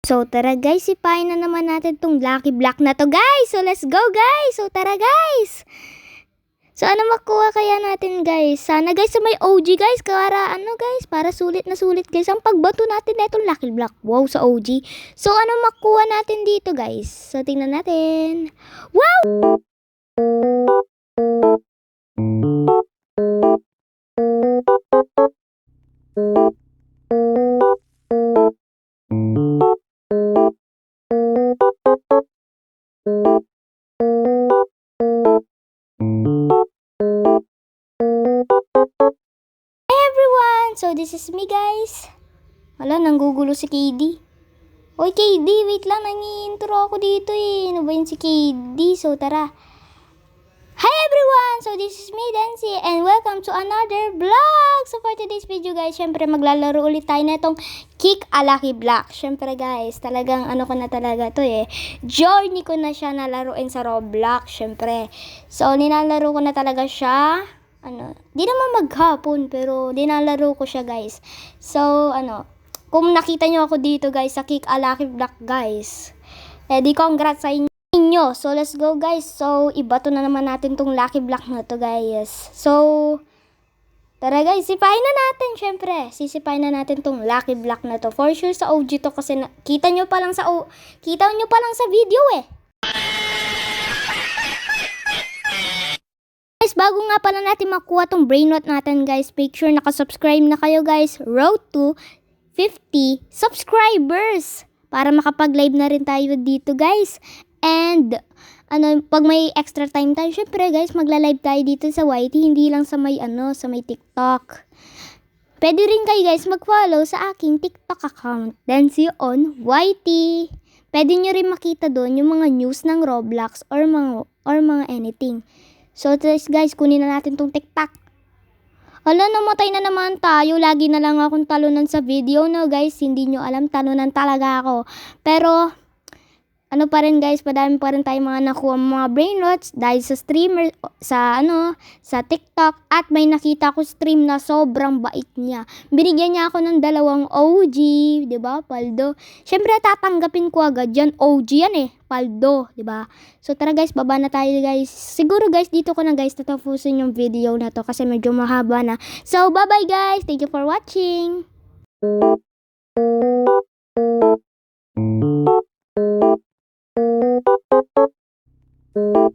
So tara guys, sipain na naman natin tong Lucky Block na to guys. So let's go guys. So tara guys. So ano makuha kaya natin guys? Sana guys sa may OG guys. Para sulit na sulit guys. Ang pagbato natin na itong Lucky Block. Wow, sa OG. So ano makuha natin dito guys? So tingnan natin. Wow! So, this is me, guys. Wala, nanggugulo si KD. Oy, KD, wait lang. Nangi-intro ako dito eh. Ano ba yun si KD? So, tara. Hi, everyone! So, this is me, Dancy. And welcome to another vlog. So, for today's video, guys, syempre, maglalaro ulit tayo na itong Kick a Lucky Block. Syempre, guys, talagang ano ko na talaga to eh. Journey ko na siya nalaruin sa Roblox, syempre. So, nilalaro ko na talaga siya. Di naman maghapon, pero dinalaro ko siya guys. So, kung nakita nyo ako dito guys, sa Kick a Lucky Block guys, di congrats sa inyo. So, let's go guys. So, ibato na naman natin tong Lucky Block na to guys. So, tara guys, sipain na natin syempre. Sisipain na natin tong Lucky Block na to. For sure sa OG to kasi kita nyo pa lang sa video eh. Guys, bago nga pala natin makuha tong brainrot natin guys, make sure nakasubscribe na kayo guys. Road to 50 subscribers para makapag-live na rin tayo dito guys. And pag may extra time tayo, syempre guys, magla-live tayo dito sa YT, hindi lang sa may sa may TikTok. Pwede rin kayo guys mag-follow sa aking TikTok account, Dancy on YT. Pwede nyo rin makita doon yung mga news ng Roblox or mga anything. So guys, kunin na natin tong TikTok. Hala, namatay na naman tayo. Lagi na lang akong talunan sa video, no guys. Hindi nyo alam, talunan talaga ako. Pero, ano pa rin guys, padami pa rin tayo mga nakuha mga brainrots dahil sa streamer, sa TikTok. At may nakita ko stream na sobrang bait niya. Binigyan niya ako ng 2 OG, diba, Paldo. Syempre tatanggapin ko agad yan, OG yan eh, Paldo, diba. So tara guys, baba na tayo guys. Siguro guys, dito ko na guys tatapusin yung video na to kasi medyo mahaba na. So bye bye guys, thank you for watching. Thank you.